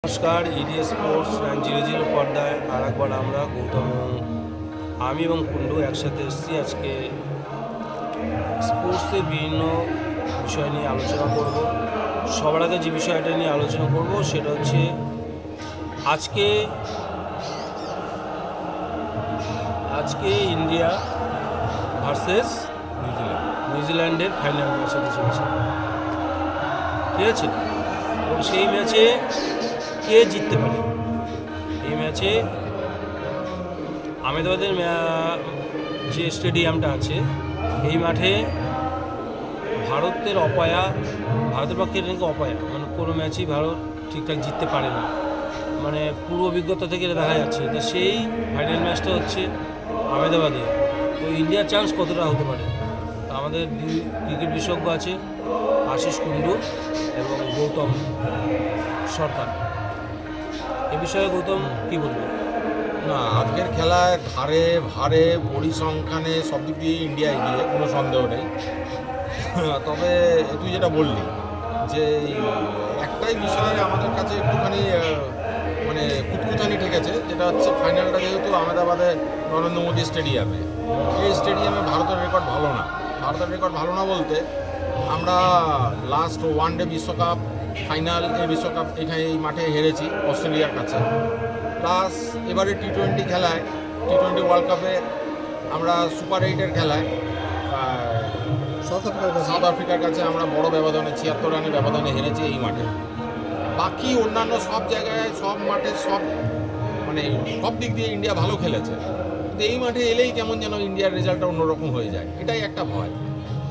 নমস্কার, EDS sports 900 পর্দায় আর একবার আমরা গৌতম, আমি এবং কুণ্ডু একসাথে এসেছি আজকে স্পোর্টসের বিভিন্ন বিষয় নিয়ে আলোচনা করব। সবার আগে যে বিষয়টা নিয়ে আলোচনা করব সেটা হচ্ছে আজকে ইন্ডিয়া ভার্সেস নিউজিল্যান্ডের ফাইনাল ম্যাচ হতে চলেছে, ঠিক আছে? এবং সেই ম্যাচে কে জিততে পারে? এই ম্যাচে আহমেদাবাদের যে স্টেডিয়ামটা আছে এই মাঠে ভারতের পক্ষে নাকি অপায়া, মানে কোনো ম্যাচই ভারত ঠিকঠাক জিততে পারে না, মানে পুরো অভিজ্ঞতা থেকে দেখা যাচ্ছে। তো সেই ফাইনাল ম্যাচটা হচ্ছে আহমেদাবাদে। তো ইন্ডিয়ার চান্স কতটা হতে পারে? আমাদের দুই ক্রিকেট বিশেষজ্ঞ আছে, আশিস কুণ্ডু এবং গৌতম সরকার। এ বিষয়ে গৌতম কী বলবে? না, আজকের খেলায় ধারে ভারে পরিসংখ্যানে সব দিক দিয়ে ইন্ডিয়া এগিয়ে, কোনো সন্দেহ নেই। তবে তুই যেটা বললি যে একটাই বিষয় আমাদের কাছে একটুখানি মানে কুতকুতানি ঠেকেছে, যেটা হচ্ছে ফাইনালটা যেহেতু আহমেদাবাদে নরেন্দ্র মোদী স্টেডিয়ামে, এই স্টেডিয়ামে ভারতের রেকর্ড ভালো না। ভারতের রেকর্ড ভালো না বলতে আমরা লাস্ট ওয়ানডে বিশ্বকাপ ফাইনাল, এই বিশ্বকাপ এখানে এই মাঠে হেরেছি অস্ট্রেলিয়ার কাছে। প্লাস এবারে টি-20 খেলায়, টি-20 ওয়ার্ল্ড কাপে আমরা সুপার 8-এর খেলায় সাউথ আফ্রিকার কাছে আমরা বড় ব্যবধানে 76 রানের ব্যবধানে হেরেছি এই মাঠে। বাকি অন্যান্য সব জায়গায়, সব মাঠে, সব দিক দিয়ে ইন্ডিয়া ভালো খেলেছে, কিন্তু এই মাঠে এলেই কেমন যেন ইন্ডিয়ার রেজাল্টটা অন্যরকম হয়ে যায়, এটাই একটা ভয়।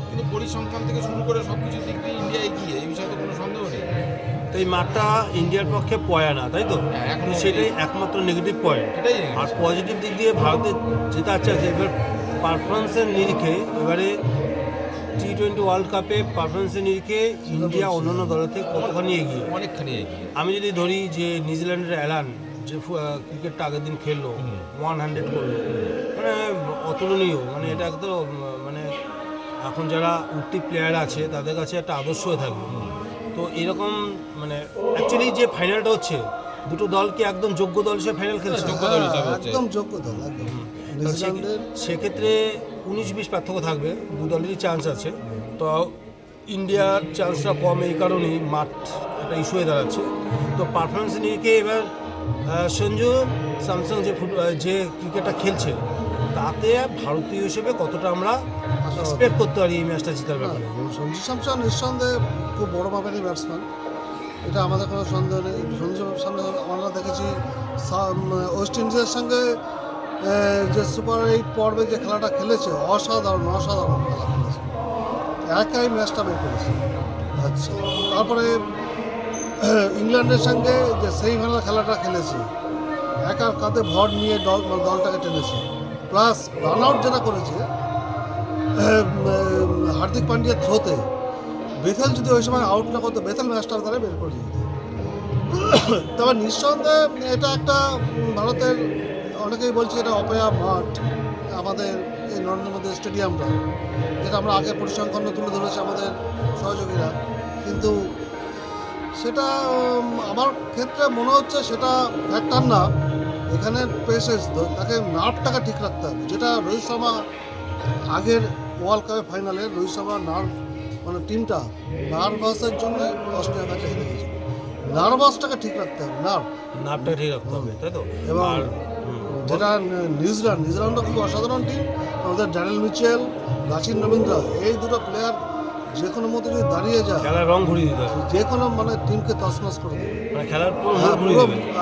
কিন্তু পরিসংখ্যান থেকে শুরু করে সব কিছুর দিক দিয়ে ইন্ডিয়া এগিয়ে, এই বিষয়ে তো কোনো সন্দেহ নেই। তো এই মাঠটা ইন্ডিয়ার পক্ষে পয়া না, তাই তো? এখন সেটাই একমাত্র নেগেটিভ পয়েন্ট। এটাই আর পজিটিভ দিক দিয়ে ভারতের যেটা আছে, এবার পারফরমেন্সের নিরিখে, এবারে টি-20 ওয়ার্ল্ড কাপে পারফরমেন্সের নিরিখে ইন্ডিয়া অন্যান্য দলের থেকে কতখানি এগিয়ে, অনেকখানি এগিয়ে। আমি যদি ধরি যে নিউজিল্যান্ডের অ্যালান যে ক্রিকেটটা আগের দিন খেললো, 100 করলো, মানে অতুলনীয়, মানে এটা একদম মানে এখন যারা উঠতি প্লেয়ার আছে তাদের কাছে একটা আদর্শ হয়ে থাকবে। তো এরকম মানে অ্যাকচুয়ালি যে ফাইনালটা হচ্ছে, দুটো দলকে একদম যোগ্য দল হিসেবে ফাইনাল খেলছে, যোগ্য দল হিসেবে একদম যোগ্য দল, একদম। সেক্ষেত্রে 19-20 পার্থক্য থাকবে, দু দলেরই চান্স আছে। তো ইন্ডিয়ার চান্সটা কম এই কারণেই মাঠ একটা ইস্যু হয়ে দাঁড়াচ্ছে। তো পারফরমেন্স নিয়ে এবার সঞ্জু স্যামসাং যে ক্রিকেটটা খেলছে, তাতে ভারতীয় হিসেবে কতটা আমরা এক্সপেক্ট করতে পারি এই ম্যাচটা জেতার ব্যাপারে? সঞ্জু স্যামসন নিঃসন্দেহে খুব বড় মাপেরই ব্যাটসম্যান, এটা আমাদের কোনো সন্দেহ নেই। সঞ্জু স্যামসন আমরা দেখেছি ওয়েস্ট ইন্ডিজের সঙ্গে যে সুপার 8 পর্বে যে খেলাটা খেলেছে, অসাধারণ খেলা খেলেছে, একাই ম্যাচটা বের করেছে। আচ্ছা, তারপরে ইংল্যান্ডের সঙ্গে যে সেমিফাইনাল খেলাটা খেলেছে, একার কাঁধে ভর নিয়ে দলটাকে টেনেছে। প্লাস রান আউট যেটা করেছে হার্দিক পান্ডিয়ার থ্রোতে, বেথেল যদি ওই সময় আউট না করতো, বেথেল ম্যাচটার দ্বারা বের করে দিত। তবে নিঃসন্দেহে এটা একটা ভারতের, অনেকেই বলছে এটা অপয়া মাঠ আমাদের এই নরেন্দ্র মোদী স্টেডিয়ামটা, যেটা আমরা আগে পরিসংখ্যান তুলে ধরেছি আমাদের সহযোগীরা, কিন্তু সেটা আমার ক্ষেত্রে মনে হচ্ছে সেটা ফ্যাক্টর না। এখানে পেসেস তাকে নার্ভটাকে ঠিক রাখতে হবে, যেটা রোহিত শর্মা আগের ওয়ার্ল্ড কাপের ফাইনালে রোহিত শর্মার মানে টিমটা নার্ভাসের জন্য অস্ট্রেলিয়ার কাছে হেরে গেছে। নার্ভাসটাকে ঠিক রাখতে হবে, নার্ভটা ঠিক রাখতে হবে, তাই তো? এবং যেটা নিউজিল্যান্ডও খুব অসাধারণ টিম, আমাদের ড্যানিয়েল মিচেল, রাচিন রবীন্দ্র, এই দুটো প্লেয়ার যে কোনো মতো যদি দাঁড়িয়ে যায়, খেলার রং ঘুরিয়ে দিতে হবে, যে কোনো মানে টিমকে তছনছ করে দেবে, মানে খেলার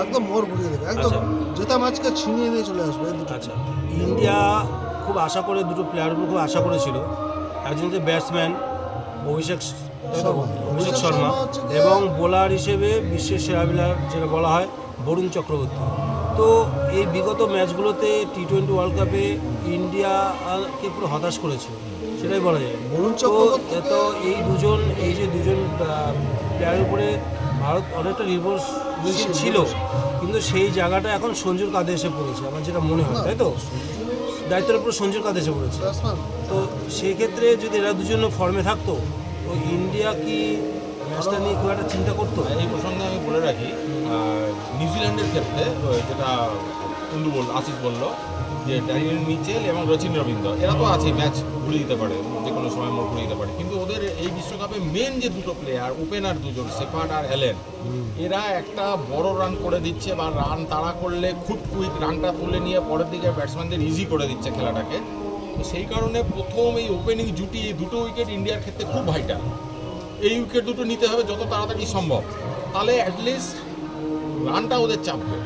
একদম মোড় ঘুরিয়ে দেবে, একদম জেতা ম্যাচকে ছিনিয়ে নিয়ে চলে আসবে। আচ্ছা, ইন্ডিয়া খুব আশা করে, দুটো প্লেয়ারের উপর খুব আশা করেছিল। একজন যে ব্যাটসম্যান অভিষেক শর্মা, এবং বোলার হিসেবে বিশ্বের সেরা বোলার যেটা বলা হয় বরুণ চক্রবর্তী। তো এই বিগত ম্যাচগুলোতে টি-20 ওয়ার্ল্ড কাপে ইন্ডিয়াকে পুরো হতাশ করেছে, সেটাই বলা যায়। বরুণ চক্রবর্তী তো এই যে দুজন প্লেয়ারের উপরে ভারত অনেকটা নির্ভরশীল ছিল, কিন্তু সেই জায়গাটা এখন সঞ্জুর কাঁধে এসে পড়েছে, আমার যেটা মনে হয়, তাই তো? দায়িত্বের উপর সঞ্জুর কাঁধে এসে পড়েছে। তো সেক্ষেত্রে যদি এরা দুজন ফর্মে থাকতো, তো ইন্ডিয়া কি ম্যাচটা নিয়ে খুব একটা চিন্তা করতো? এই প্রসঙ্গে আমি বলে রাখি, ক্ষেত্রে যেটা কুন্ডু আশিস বললো যে ড্যানিয়েল মিচেল এবং রচিন রবীন্দ্র এরা তো আছে, ম্যাচ ঘুরিয়ে দিতে পারে, যে কোনো সময় মোড় ঘুরিয়ে দিতে পারে, কিন্তু ওদের এই বিশ্বকাপে মেন যে দুটো প্লেয়ার, ওপেনার দুজন শেফার্ড আর অ্যালেন, এরা একটা বড় রান করে দিচ্ছে বা রান তাড়া করলে খুব কুইক রানটা তুলে নিয়ে পরের দিকে ব্যাটসম্যানদের ইজি করে দিচ্ছে খেলাটাকে। তো সেই কারণে প্রথম এই ওপেনিং জুটি দুটো উইকেট ইন্ডিয়ার ক্ষেত্রে খুব ভাইটাল। এই উইকেট দুটো নিতে হবে যত তাড়াতাড়ি সম্ভব, তাহলে অ্যাটলিস্ট রানটা ওদের চাপবে,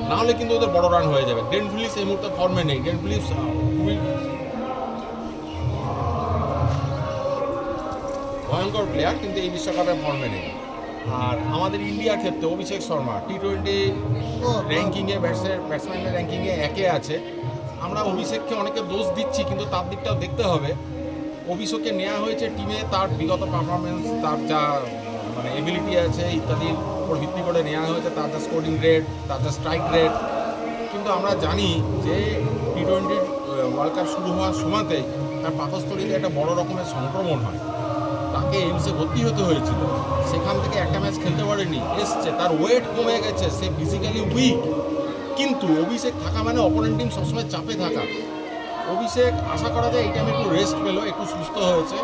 নাহলে কিন্তু ওদের বড় রান হয়ে যাবে। গ্লেন ফিলিপস এই মুহূর্তে ফর্মে নেই, গ্লেন ফিলিপস খুবই ভয়ঙ্কর প্লেয়ার, কিন্তু এই বিশ্বকাপে ফর্মে নেই। আর আমাদের ইন্ডিয়ার ক্ষেত্রে অভিষেক শর্মা টি-20 র্যাঙ্কিংয়ে ব্যাটসম্যানের র্যাঙ্কিংয়ে একে আছে। আমরা অভিষেককে অনেকে দোষ দিচ্ছি, কিন্তু তার দিকটাও দেখতে হবে। অভিষেককে নেওয়া হয়েছে টিমে তার বিগত পারফরমেন্স, তার যা মানে এবিলিটি আছে ইত্যাদির উপর ভিত্তি করে নেওয়া হয়েছে, তার যা স্কোরিং রেট, তার যা স্ট্রাইক রেট। কিন্তু আমরা জানি যে টি-20 ওয়ার্ল্ড কাপ শুরু হওয়ার সময়তেই তার পাকস্থলীতে একটা বড় রকমের সংক্রমণ হয়, তাকে এইমসে ভর্তি হতে হয়েছিল। সেখান থেকে একটা ম্যাচ খেলতে পারেনি, এসছে, তার ওয়েট কমে গেছে, সে ফিজিক্যালি উইক। কিন্তু অভিষেক থাকা মানে অপোনেন্ট টিম সবসময় চাপে থাকা। অভিষেক আশা করা যায় এই টাইমে একটু রেস্ট পেলো, একটু সুস্থ হয়েছে।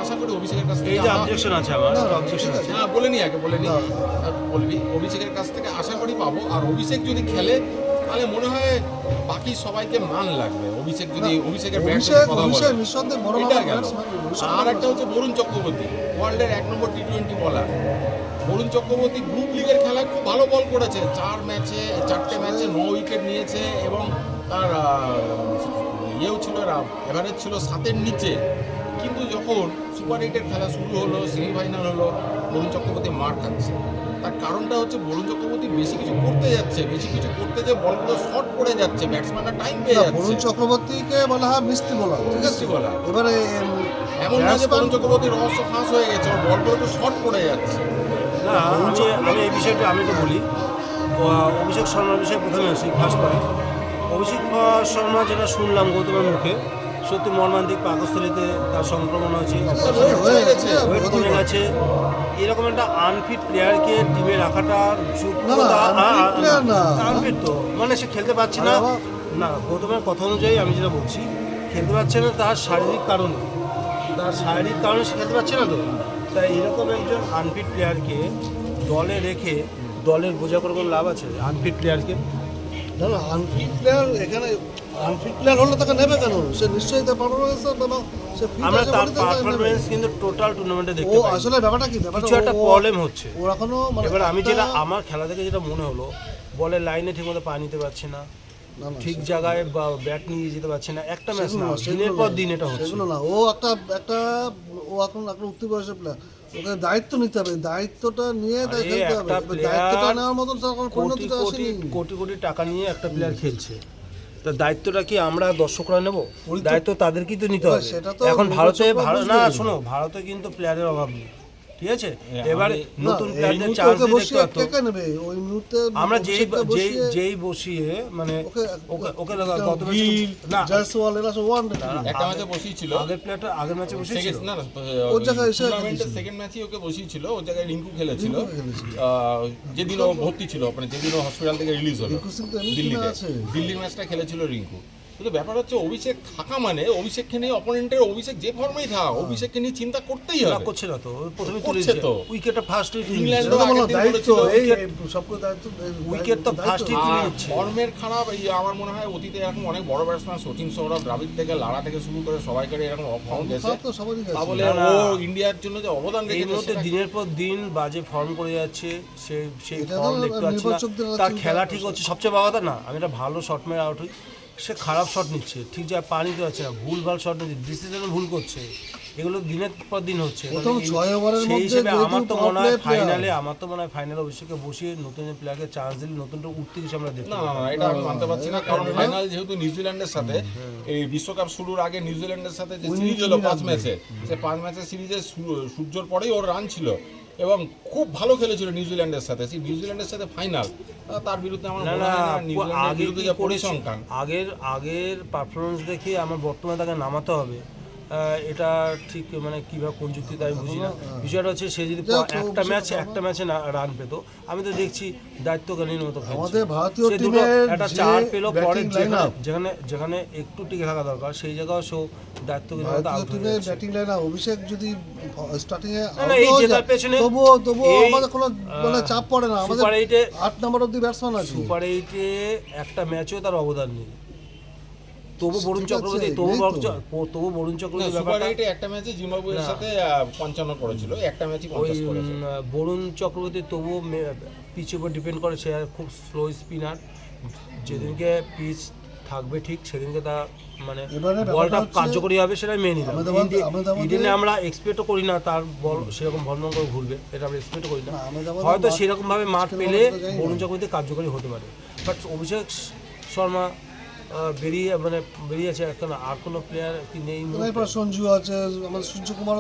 আশা করি অভিষেকের কাছ থেকে এই যে অবজেকশন আছে আমার, অবজেকশন আছে, হ্যাঁ বলে নি, আগে বলে নি, বলবি অভিষেকের কাছ থেকে আশা করি পাবো। আর অভিষেক যদি খেলে তাহলে মনে হয় বাকি সবাইকে মান লাগবে। অভিষেক যদি অভিষেকের ব্যাট কথা বলে, নিঃসন্দেহে বড় এটা গেল। ব্যাটসম্যান। আর একটা হচ্ছে বরুণ চক্রবর্তী, ওয়ার্ল্ডের 1 নম্বর টি-20 বলার। বরুণ চক্রবর্তী গ্রুপ লিগের খেলায় খুব ভালো বল করেছে, 4 ম্যাচে 4টে ম্যাচে 9 উইকেট নিয়েছে এবং তার ইয়েও ছিল, এভারেজ ছিল 7-এর নিচে। কিন্তু যখন সুপার 8-এর খেলা শুরু হলো, সেমিফাইনাল হলো, বরুণ চক্রবর্তী মার খাচ্ছে। তার কারণটা হচ্ছে বরুণ চক্রবর্তী বেশি কিছু করতে যাচ্ছে, বেশি কিছু করতে যে বলগুলো শর্ট পড়ে যাচ্ছে, ব্যাটসম্যানরা টাইম পেয়ে যাচ্ছে। বরুণ চক্রবর্তীকে বলা হয় মিষ্টি বোলার, ঠিক আছে? মিষ্টি বোলার। এবারে এমন না যে বরুণ চক্রবর্তীর রহস্য ফাঁস হয়ে গেছে, ওর বলগুলো তো শর্ট পড়ে যাচ্ছে। না আমি এই বিষয়টা আমি একটু বলি। অভিষেক শর্মার বিষয়ে প্রথমে আসি, ফার্স্ট পয়েন্ট। অভিষেক শর্মা যেটা শুনলাম গৌতমের মুখে, সত্যি মর্মান্তিক, পাকস্থলীতে তার সংক্রমণ হয়েছে, হয়ে গেছে, ওয়েট কমে গেছে। এরকম একটা আনফিট প্লেয়ারকে টিমে রাখাটা আনফিট তো মানে সে খেলতে পারছে না। না, গৌতমের কথা অনুযায়ী আমি যেটা বলছি, খেলতে পারছে না তার শারীরিক কারণে, সে খেলতে পারছে না তো। তাই এরকম একজন আনফিট প্লেয়ারকে দলে রেখে দলের বোঝা করে কোনো লাভ আছে? আনফিট প্লেয়ারকে না না, আনফিট প্লেয়ার এখানে আনফিট প্লেয়ার হলে তাকে নেবে কেন? সে নিশ্চয়ই তার পারফরমেন্স, সে ফিট আমরা আছে তার বলে তাকে নেবে। পারফরমেন্স কিন্তু টোটাল টুর্নামেন্টে ও দেখতে পাই। আসলে ব্যাপারটা কি, কিছু একটা প্রবলেম হচ্ছে। ও এখনো মানে এবার আমি একটা- যেটা আমার খেলা থেকে যেটা মনে হলো, বলের লাইনে ঠিকমতো পা নিতে পারছে না, না, না, ঠিক জায়গায় বা ব্যাট নিয়ে যেতে পারছে না। একটা ম্যাচ সেগুলো না, না, দিনের পর দিন এটা হচ্ছে। সেগুলো না, ও ও এখন উঠতি বয়সের প্লেয়ার, ওকে দায়িত্ব নিতে হবে, দায়িত্বটা নিয়ে তাকে আরে খেলতে একটা হবে। দায়িত্বটা নেওয়ার মতন তার কোনো কোটি পরিণতিটা কোটি আসেনি। কোটি কোটি টাকা নিয়ে একটা প্লেয়ার খেলছে, তা দায়িত্বটা কি আমরা দর্শকরা নেব? পরিণতি- দায়িত্ব তাদেরকেই তো নিতে হবে। সেটা তো এখন ভারতে নির্বাচকরা না বুঝবেন। শোনো, ভারতে কিন্তু প্লেয়ারের অভাব নেই, ঠিক আছে? এবার আমি- নতুন না, এই প্লেয়ারদের মুহূর্তে চান্স ওকে দিতে বসিয়ে পারতো। কে কে নেবে? ওই মুহূর্তে আমরা অভিষেককে বসিয়ে- যেই বসিয়ে মানে ওকে- ওকে ওকে ওকে গত ম্যাচে গিল, না জয়সওয়াল এরা সব ওয়ান ডে। একটা ম্যাচে বসিয়েছিল, আগের প্লেয়ারটা আগের ম্যাচে বসেছিল। না ওর জায়গায় এসে টুর্নামেন্টের সেকেন্ড ম্যাচই ওকে বসিয়েছিল, ওর জায়গায় রিঙ্কু খেলেছিল। রিঙ্কু খেলেছিল। যেদিন ও ভর্তি ছিল, মানে যেদিন ও হসপিটাল থেকে রিলিজ হলো রিঙ্কু সিং তো এমনি দিল্লিতে, আছে। দিল্লির ম্যাচটা খেলেছিল রিঙ্কু। কিন্তু ব্যাপার হচ্ছে অভিষেক থাকা মানে অভিষেককে নিয়ে অপোনেন্টের, অভিষেক যে ফর্মেই থাক, অভিষেককে নিয়ে চিন্তা করতেই না হবে। করছে না তো, প্রথমে তুলে করছে তো। উইকেটটা ফার্স্ট ইংল্যান্ড সেটা তো বললাম, আগের দিন দায়িত্ব, বলেছিল, এই উইকেট- সবগুলো দায়িত্ব, উইকেট তো ফার্স্টই তুলে আর নিচ্ছে। ফর্মের খারাপ, এই আমার মনে হয় অতীতে এরকম অনেক বড় ব্যাটসম্যান সচিন সৌরভ, দ্রাবিড় থেকে লারা থেকে শুরু করে সবাইকে এরকম অফ ফর্ম গেছে। খারাপ তো সবারই তা গেছে। বলে না, না। ও ইন্ডিয়ার জন্য যে অবদান এই রেখেছে মুহূর্তে সেটা- দিনের পর দিন বাজে ফর্ম করে যাচ্ছে, সেই এটা তো ফর্ম দেখতে পাচ্ছি না। নির্বাচকদের তার চিন্তা খেলা করছে। ঠিক হচ্ছে, সবচেয়ে বড় কথা না, আমি একটা ভালো শট মেরে আউট হই, সে খারাপ শট নিচ্ছে, ঠিক যা পা নিতে পারছে না, ভুলভাল শট নিচ্ছে, ডিসিশন ভুল করছে, এগুলো দিনের পর দিন হচ্ছে। প্রথম তাহলে এই- 6 ওভারের সেই মধ্যে হিসেবে যেহেতু আমার তো power মনে হয় play player। ফাইনালে অবশ্যই বসিয়ে নতুন প্লেয়ারকে চান্স দিলে নতুনটা উঠতে কিছু আমরা দেখতে না পাবো। না না, এটা আমি মানতে পারছি না, কারণ এটা- ফাইনাল যেহেতু নিউজিল্যান্ডের সাথে, এই বিশ্বকাপ শুরুর আগে নিউজিল্যান্ডের সাথে যে Winning সিরিজ হলো team 5 লাগবে। ম্যাচে, সে 5 ম্যাচের সিরিজে সূর্যর পরেই ওর রান ছিল এবং খুব ভালো খেলেছিল নিউজিল্যান্ডের সাথে। সেই নিউজিল্যান্ডের সাথে ফাইনাল, তার বিরুদ্ধে আমার না মনে না, হয় না নিউজিল্যান্ডের আগে বিরুদ্ধে কি যে করেছে, পরিসংখ্যান, আগের পারফরমেন্স দেখে আমার বর্তমানে তাকে নামাতে হবে। এটা ঠিক মানে কীভাবে কোন যুক্তিতে আমি বুঝি না। বিষয়টা হচ্ছে সে যদি একটা ম্যাচে না রান পেতো, আমি তো দেখছি দায়িত্বজ্ঞানীর মতো খেলছে। আমাদের ভারতীয় সে দুটো টিমের একটা যে 4 পেলো, পরে ব্যাটিং লাইনআপ, যেখানে একটু টিকে থাকা দরকার সেই জায়গায় সে দায়িত্বজ্ঞানীর মতো ভারতীয় আউট হয়ে টিমের যাচ্ছে। ব্যাটিং লাইনআপ অভিষেক যদি স্টার্টিং এ না, এই জেতার পেছনে তবুও এই, আমাদের কোনো মানে চাপ পড়ে না। আমাদের সুপার 8-এ 8 নম্বর অব্দি ব্যাটসম্যান আছে। সুপার 8-এ একটা ম্যাচেও তার অবদান নেই। তবু বরুণ ঠিক আছে, চক্রবর্তী নেই তবু বরুণ চক্রবর্তী সুপার ব্যাপারটা 8-এ একটা ম্যাচে জিম্বাবুয়ের সাথে 55 করেছিল, একটা ম্যাচই ওই 50 করেছে। বরুণ চক্রবর্তী তবুও পিচের উপর ডিপেন্ড করে, সে আর খুব স্লো স্পিনার। যেদিনকে পিচ থাকবে ঠিক সেদিনকে তা মানে এবারে বলটা ব্যাপারটা হচ্ছে- কার্যকরী হবে সেটা মেনে নিলাম। আমাদের ইডেনে আমরা এক্সপেক্টও করি না তার বল সেরকম ভ্রমণ করে ঘুরবে, এটা আমরা এক্সপেক্টও করি না। হয়তো সেরকমভাবে মাঠ পেলে বরুণ চক্রবর্তী কার্যকরী হতে পারে, বাট অভিষেক শর্মা বেরিয়েছে। এখন আর কোনো প্লেয়ার কি নেই? এরপর সঞ্জু আছে, আমাদের সূর্যকুমার,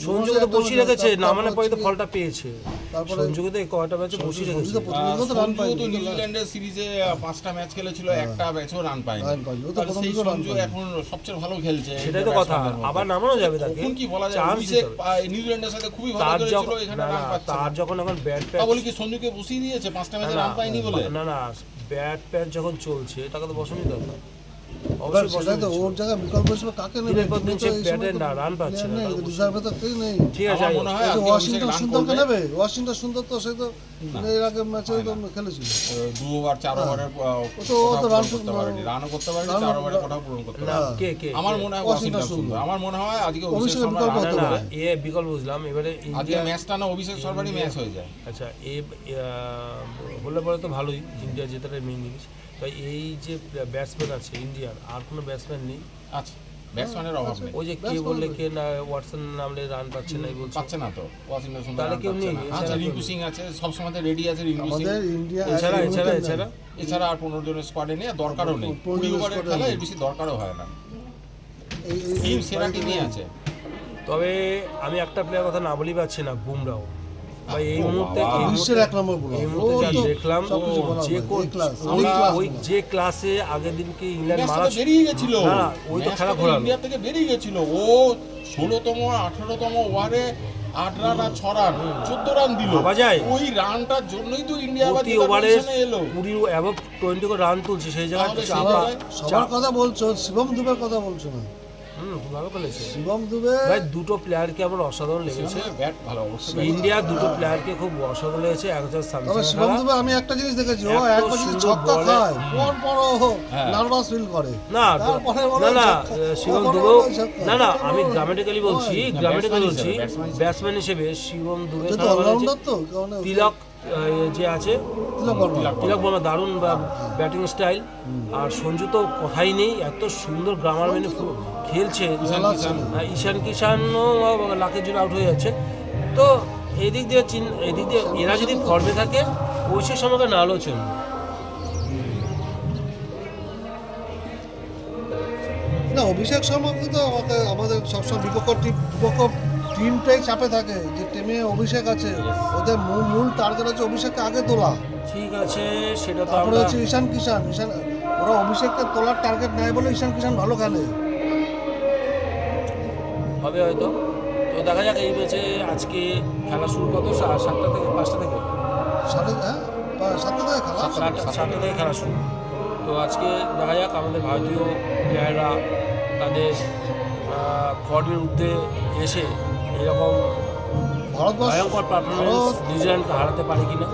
সঞ্জুকে তো বসিয়ে রেখেছে, না মানে পরে তো ফলটা পেয়েছে। তারপরে সঞ্জুকে তো কয়টা ম্যাচে বসিয়ে রেখেছে। প্রতিযোগিতা রান সঞ্জু পায়নি, তো নিউজিল্যান্ডের সিরিজে 5টা ম্যাচ খেলেছিল, একটা ম্যাচও রান পায়নি। রান পায়নি, ও তো তাহলে প্রথম সেই দিকেও রান সঞ্জু পায়নি। এখন সবচেয়ে ভালো খেলছে। সেটাই তো কথা, আবার নামানো যাবে তাকে, এখন কি বলা যায়, চান্স অভিষেক দিতে হবে। নিউজিল্যান্ডের সাথে খুবই ভালো তার খেলেছিল, যখন এখানে না রান না পাচ্ছে তার না। যখন এখন ব্যাট তা প্যাচ বলি কি সঞ্জুকে বসিয়ে দিয়েছে 5টা ম্যাচে রান পায়নি বলে? না ব্যাট প্যাচ যখন চলছে তাকে তো বসানোই দরকার। এবার অবশ্যই সেটাই তো, বসানো ওর জায়গায় বিকল্প হিসেবে কাকে নেবে? দিনের পর দিন সে ব্যাটে না রান পাচ্ছে না, তাকে রিজার্ভে তো কেউ নেই। ঠিক আছে, আমার যাই হোক। মনে হয় এই যে আজকে অভিষেক ওয়াশিংটন রান সুন্দরকে করবে। নেবে, ওয়াশিংটন সুন্দর তো সে তো এর আগে ম্যাচে তো খেলেছিল। 2 ওভার 4 ওভারের তো রান করতে পারেনি, রানও করতে পারেনি, রান- 4 ওভারে কোথাও পূরণ করতে না, পারেনি। কে আমার মনে হয় ওয়াশিংটন ওয়াশিংটন সুন্দর। আমার মনে হয় আজকে অভিষেক অভিষেকের শর্মা বিকল্প রান হতে না পারে। এ বিকল্প বুঝলাম। এবারে আজকে ইন্ডিয়া ম্যাচটা না অভিষেক শর্মারই ম্যাচ হয়ে যায়। আচ্ছা হলে পরে তো ভালোই, ইন্ডিয়া জেতাটাই মেইন জিনিস। তাই এই যে ব্যাটসম্যান আছে ইন্ডিয়ার, আর কোনো ব্যাটসম্যান নেই। আচ্ছা, ব্যাটসম্যানের অভাব নেই, ওই যে কে বললে কে না ওয়াটসন নামলে রান পাচ্ছে না, এই বলছে পাচ্ছে না তো ওয়াশিংটন সুন্দর তাহলে রান কেউ পাচ্ছে নেই, না। এছাড়া আচ্ছা, কেউ রিঙ্কু নেই। সিং আছে, সবসময় রেডি আছে রিঙ্কু সিং। আমাদের ইন্ডিয়া এছাড়া এই মুহূর্তে এছাড়া নেই। এছাড়া আর 15 জনের স্কোয়াডে নেই, আর দরকারও নেই। 15 20 ওভারের squad-এ খেলা নেই। এর বেশি দরকারও হয় না। এই টিম সেরা টিমই আছে। তবে আমি একটা প্লেয়ার কথা না বলি পাচ্ছি না, বুমরাও ভাই এই মুহূর্তে বিশ্বের 1 নম্বর বলার। এই মুহূর্তে ও যা তো দেখলাম সবকিছু বলার যে নয়, এই ক্লাস, এই আমরা- ক্লাস ওই বলার। যে ক্লাসে আগের দিনকে ইংল্যান্ড ম্যাচটা মারা তো বেরিয়ে গেছিল, না, ওই তো খেলা ম্যাচটা ঘোরালো। ইন্ডিয়া থেকে বেরিয়ে গেছিল। ও 16তম 18তম ওভারে 8 রান আর 6 রান 14 রান দিল। ভাবা যায়? ওই রানটার জন্যই তো ইন্ডিয়া আবার প্রতি জেতার ওভারে পজিশনে এলো। 20 অ্যাবভ 20 করে রান তুলছে, সেই জায়গায় তাহলে সেই চাপা জায়গায় সবার কথা বলছো, শিবম দুবের কথা বলছো না? ভালো খেলেছে শিবম দুবে ভাই, দুটো প্লেয়ারকে আমার অসাধারণ লেগেছে। ব্যাট ভালো অবশ্যই। ইন্ডিয়া দুটো প্লেয়ারকে খুব অসাধারণ লেগেছে। একজন তবে স্যামসাং শিবম দুবে আমি একটা জিনিস দেখেছি, ও এত একবার যদি সুন্দর ছক্কা বলে- খায় পর ও হ্যাঁ। নার্ভাস ফিল করে। না তারপরে বলে না না ছক্কা, শিবম তারপরে দুবেও বলে ছক্কা। না আমি গ্রামেটিক্যালি বলছি, গ্রামেটিক্যালি বলছি batsman হিসেবে। ব্যাটসম্যান হিসেবে শিবম দুবে যেহেতু অলরাউন্ডার তো কারণ তিলক যে আছে তিলক বর্মা। তিলক বর্মা দারুণ ব্যাটিং স্টাইল, আর সঞ্জু তো কথাই নেই, এত সুন্দর গ্রামার মেনে খেলছে। ঈশান কিষানও লাখের জন্য আউট হয়ে যাচ্ছে। তো এদিক দিয়ে এরা যদি ফর্মে থাকে অবশ্যই সময় না হলেও চলবে। না, অভিষেক শর্মা কিন্তু আমাদের সবসময় বিপক্ষ টিমটাই চাপে থাকে, যে টিমে অভিষেক আছে, ওদের মূল টার্গেট আছে অভিষেককে আগে তোলা। ঠিক আছে, সেটা তো তারপরে আমরা হচ্ছে ঈশান কিষান, ওরা অভিষেককে তোলার টার্গেট নেয় বলে ঈশান কিষান ভালো খেলে। হবে হয়তো। তো দেখা যাক এই ম্যাচে আজকে খেলা শুরু কত 7টা থেকে 5টা থেকে 7টা থেকে খেলা। 7টা থেকে খেলা শুরু। তো আজকে দেখা যাক আমাদের ভারতীয় প্লেয়াররা তাদের ফর্মের ঊর্ধ্বে এসে এরকম ভারতবর্ষ ভয়ঙ্কর পারফরমেন্স নিউজিল্যান্ডকে হারাতে পারে কিনা।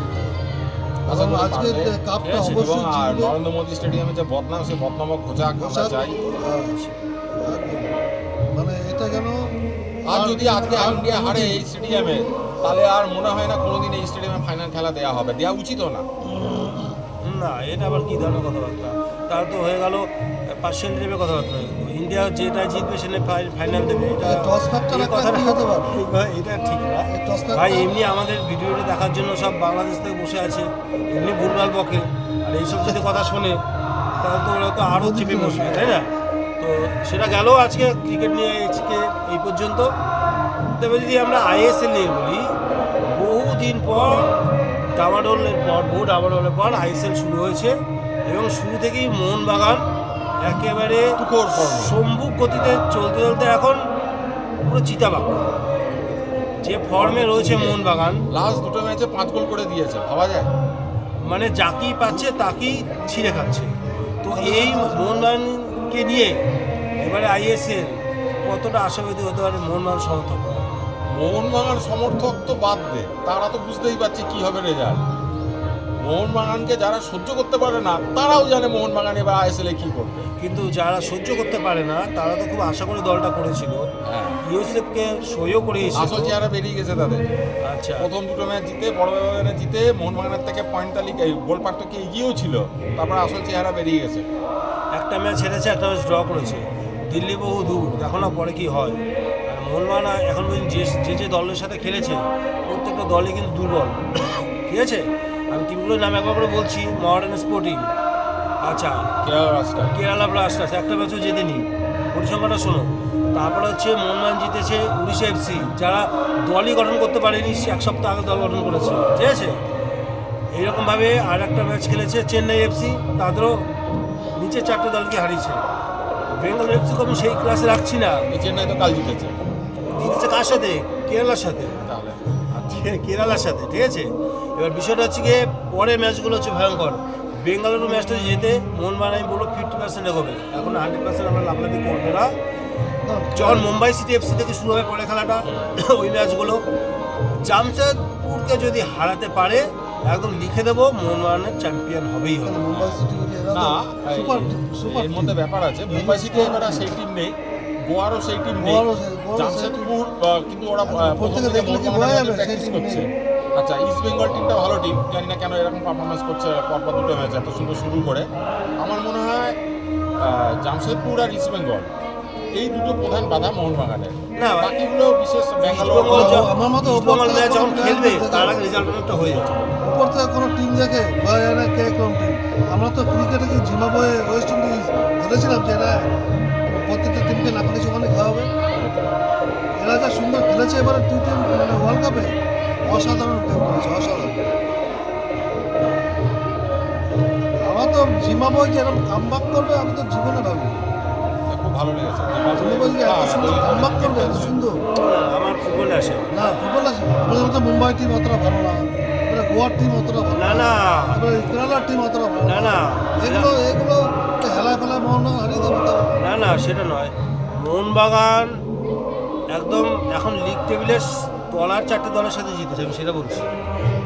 আজকে কাপটা এবং অবশ্যই আর জিতবে। নরেন্দ্র মোদী স্টেডিয়ামে যে বদনাম, সেই বদনামও খোঁজাক আমরা চাই। মানে এটা যেন আর যদি আজকে ইন্ডিয়া হারে এই স্টেডিয়ামে, তাহলে আর মনে হয় না কোনোদিন এই স্টেডিয়ামে ফাইনাল খেলা দেওয়া হবে, দেওয়া উচিতও না। না, এটা আবার কী ধরনের কথাবার্তা? তার তো হয়ে গেল পার্সেন্ট নেবে কথাবার্তা। ইন্ডিয়া যেটা জিতবে সেটা ফাইনাল দেবে, এটা টস ফ্যাক্টর এই একটা কথাটা কি হতে পারে? এটা ঠিক না টস ফ্যাক্টর ভাই। এমনি আমাদের ভিডিওটা দেখার জন্য সব বাংলাদেশ থেকে বসে আছে, এমনি ভুলভাল বকে, আর এইসব যদি কথা শোনে তাহলে তো ওরা তো আরও চেপে বসবে, তাই না? তো সেটা গেল আজকে ক্রিকেট নিয়ে আজকে এই পর্যন্ত। তবে যদি আমরা আইএসএল নিয়ে বলি, বহুদিন পর বহু ডামাডোলের পর আইএসএল শুরু হয়েছে, এবং শুরু থেকেই মোহনবাগান একেবারে তুখোড় form। সম্মুখ গতিতে চলতে চলতে এখন পুরো চিতাবাঘ যে ফর্মে রয়েছে মোহনবাগান, লাস্ট দুটো ম্যাচে 5 গোল করে দিয়েছে, ভাবা যায়? মানে যাকেই পাচ্ছে তাকেই ছিঁড়ে খাচ্ছে। তো এই মোহনবাগানকে নিয়ে এবারে আইএসএল কতটা আশাবাদী হতে পারে মোহনবাগান সমর্থক? মোহনবাগান সমর্থক তো বাদ দে, তারা তো বুঝতেই পারছে কি হবে রেজাল্ট। মোহনবাগানকে যারা সহ্য করতে পারে না তারাও জানে মোহনবাগান এবার আইএসএলে কি করবে। কিন্তু যারা সহ্য করতে পারে না তারা তো খুব আশা করে দলটা করেছিল, হ্যাঁ, ইউসেফকে সইও করিয়েছিল। আসল চেহারা বেরিয়ে গেছে তাদের। আচ্ছা, প্রথম দুটো ম্যাচ জিতে, বড় ব্যবধানে জিতে মোহনবাগানের থেকে পয়েন্ট তালিকায় গোল পার্থক্যে এগিয়েও ছিল, তারপর আসল চেহারা বেরিয়ে গেছে। একটা ম্যাচ হেরেছে, একটা ম্যাচ ড্র করেছে। দিল্লি বহু দূর, দেখো না পরে কি হয়। আর মোহনবাগান এখন পর্যন্ত যে যে দলের সাথে খেলেছে প্রত্যেকটা দলই কিন্তু দুর্বল, ঠিক আছে? আমি টিমগুলোর নাম একবার করে বলছি: মডার্ন স্পোর্টিং, আচ্ছা, কেরালা ব্লাস্টার্স একটা ম্যাচও জেতেনি, পরিসংখ্যানটা শোনো। তারপরে হচ্ছে মোহনবাগান জিতেছে উড়িষ্যা এফসি, যারা দলই গঠন করতে পারেনি, এক সপ্তাহ আগে দল গঠন করেছে, ঠিক আছে? এইরকমভাবে আর একটা ম্যাচ খেলেছে চেন্নাই এফসি, তাদেরও নিচে 4টে দলকে হারিয়েছে। বেঙ্গালুরু এফসিকে আমি সেই ক্লাসে রাখছি না। এই চেন্নাই তো কাল জিতেছে, জিতেছে কার সাথে? কেরালার সাথে, তাহলে কেরালার সাথে, ঠিক আছে? এবার বিষয়টা হচ্ছে গিয়ে পরে ম্যাচগুলো হচ্ছে ভয়ঙ্কর। বেঙ্গালুরু ম্যাচটা যেতে মোহনবাগান আমি বলবো 50% এগোবে, এখন 100% আমরা লাফলাফি করবে না। যখন মুম্বাই সিটি এফসি থেকে শুরু হবে পরে খেলাটা, ওই ম্যাচগুলো জামশেদপুরকে যদি হারাতে পারে একদম লিখে দেবো মোহনবাগানের চ্যাম্পিয়ন হবেই হবে। মুম্বাই সিটি না, সুপার সুপার এর মধ্যে ব্যাপার আছে। মুম্বাই সিটি এবার আর সেই টিম নেই, গোয়ারও সেই টিম নেই, গোয়ারও সেই জামশেদপুর কিন্তু ওরা প্রত্যেকে দেখলে কি বোঝা যাবে সেই প্র্যাকটিস team করছে। নেই। আচ্ছা, ইস্ট বেঙ্গল টিমটা ভালো টিম, জানি না কেন এরকম পারফরমেন্স করছে পরপর দুটো ম্যাচ এত সুন্দর শুরু করে। আমার মনে হয় জামশেদপুর আর ইস্ট বেঙ্গল এই দুটো প্রধান বাধা মোহনবাগানের। না, বাকিগুলো বিশেষ ব্যাঙ্গালোর আমার মতো ইস্টবেঙ্গল ওপর থেকে যখন কোনো খেলবে team তার দেখে- আগে রেজাল্ট অনেকটা হয়ে যাচ্ছে। উপর থেকে কোনো টিম দেখে বোঝা যায় না কে কোন টিম। আমরা তো ক্রিকেটে কি জিম্বাবুয়ে, ওয়েস্ট ইন্ডিজ ধরেছিলাম যে এরা প্রত্যেকটা টিমকে না কিছু ওখানে খাওয়াবে। এরা যা সুন্দর খেলেছে এবারে টি-20 মানে ওয়ার্ল্ড কাপে, অসাধারণ গেম করেছে, অসাধারণ। আমার তো জিম্বাবুয়ে যে এরকম কামব্যাক করবে আমি তো জীবনে ভাবিনি। খুব ভালো লেগেছে। জিম্বাবুয়ে যে এত সুন্দর কামব্যাক করবে, এত সুন্দর। আমার ফুটবলে আসে না ফুটবল আছে, আমাদের মতো মুম্বাই টিম অতটা ভালো না, এবারে গোয়ার টিম অতটা ভালো না না এবারে কেরালার টিম অতটা ভালো না না এগুলো হেলায় ফেলায় মোহনবাগান হারিয়ে দেবে তো। না না সেটা নয়। মোহনবাগান একদম এখন লিগ টেবিলের তলার 4টে দলের সাথে জিতেছে, আমি সেটা বলছি।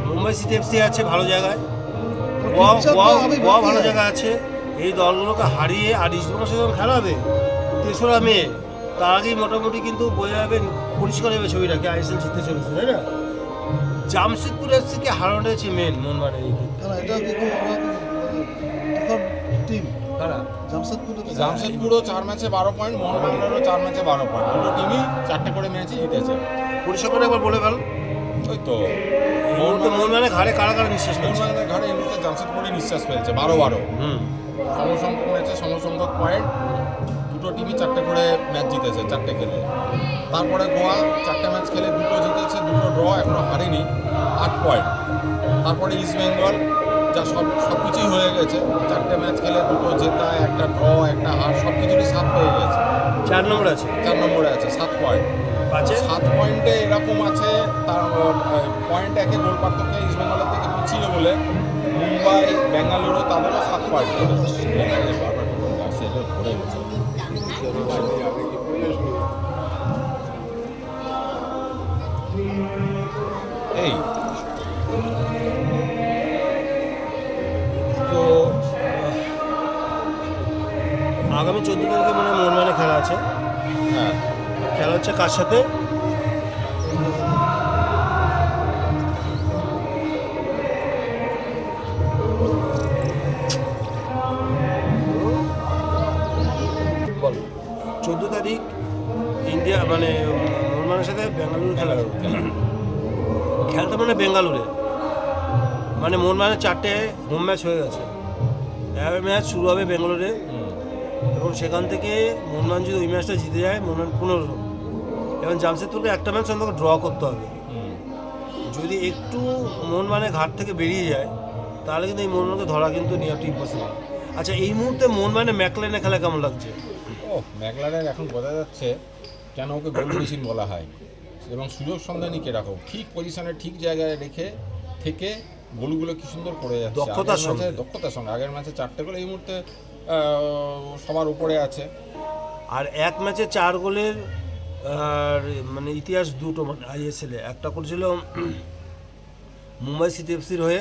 মুম্বাই সিটি এফসি আছে ভালো জায়গায়, গোয়া ভালো জায়গায় আছে। এই দলগুলোকে হারিয়ে আর ইস্টবেঙ্গলের সাথে যখন খেলা হবে 3রা মে, তার আগেই মোটামুটি কিন্তু বোঝা যাবে, পরিষ্কার হবে ছবিটাকে, আইএসএল জিততে চলেছে, তাই না? জামশেদপুর এফসিকে হারানোটা হচ্ছে মেন মোহনবাগানের এই ক্ষেত্রে। কেন এটা কি তখন টিম তারা জামশেদপুরও 4 ম্যাচে 12 পয়েন্ট, মোহনবাগানেরও 4 ম্যাচে 12 পয়েন্ট, দুটো টিমই 4টে করে ম্যাচই জিতেছে। পরিষ্কার করে একবার বলে ফেল। ওই তো মোহনবাগানের ঘাড়ে কারা কারা নিঃশ্বাস ফেলছে? মোহনবাগানের ঘাড়ে এমনিতে জামশেদপুরই নিঃশ্বাস ফেলছে 12-12 হুম, সমসংখ্যক ম্যাচে সমসংখ্যক পয়েন্ট, দুটো টিমই 4টে করে ম্যাচ জিতেছে 4টে খেলে। তারপরে গোয়া 4টে ম্যাচ খেলে 2টো জিতেছে, 2টো ড্র, এখনো হারেনি, 8 পয়েন্ট। তারপরে ইস্ট বেঙ্গল যা সব কিছুই হয়ে গেছে, 4টে ম্যাচ খেলে 2টো জেতা, একটা ড্র, একটা হার, সব কিছুরই 7 হয়ে গেছে। 4 নম্বর আছে, 4 নম্বরে আছে 7 পয়েন্ট। 7 পয়েন্টে এরকম আছে, তার পয়েন্ট একে গোল পার্থক্যে ইস্ট বেঙ্গলের থেকে পিছিয়ে বলে মুম্বাই, বেঙ্গালুরু তাদেরও 7 পয়েন্ট। এই তো আগামী 14 তারিখে মানে মোহনবাগানে খেলা আছে। হ্যাঁ, খেলা হচ্ছে কার সাথে? বল, 14 তারিখ ইন্ডিয়া মানে মোহনবাগানের সাথে বেঙ্গালুরু খেলা হবে। খেলাটা মানে বেঙ্গালুরে, মানে মোহনবাগানের 4টে হোম ম্যাচ হয়ে গেছে। ম্যাচ শুরু হবে বেঙ্গালুরে, এবং সেখান থেকে মোহনবাগান যদি ওই ম্যাচটা জিতে যায় মোহনবাগান 15, এবং জামশেদপুরকে একটা ম্যাচ অন্তত ড্র করতে হবে। যদি একটু মোহনবাগানের ঘাট থেকে বেরিয়ে যায় তাহলে কিন্তু এই মোহনবাগানকে ধরা কিন্তু নিয়ে ইম্পসিবল। আচ্ছা, এই মুহূর্তে মোহনবাগানে ম্যাকলেনের খেলা কেমন লাগছে? ও ম্যাকলারের এখন বোঝা যাচ্ছে কেন ওকে গোল মেশিন বলা হয়, এবং সুযোগ সন্ধানী কিরকম, ঠিক পজিশনে ঠিক জায়গায় রেখে থেকে গোলগুলো কি সুন্দর করে যাচ্ছে দক্ষতার আগের সঙ্গে। ম্যাচে, দক্ষতার সঙ্গে। আগের ম্যাচে 4টে গোল, এই মুহূর্তে সবার উপরে আছে। আর এক ম্যাচে 4 গোলের আর মানে ইতিহাস দুটো, মানে আইএসএলে একটা করেছিল মুম্বাই সিটি এফসির হয়ে,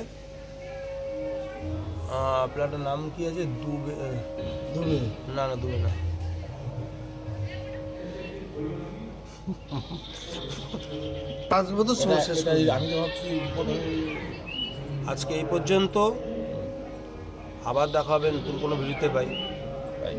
প্লেয়ারটার নাম কি আছে, দুবে, দুবে না দুবে না, পাঁচ বছর শেষ করে এটাই আমি তো ভাবছি আজকে এই পর্যন্ত। আবার দেখা হবে নতুন কোনো ভিডিওতে। পাই। তাই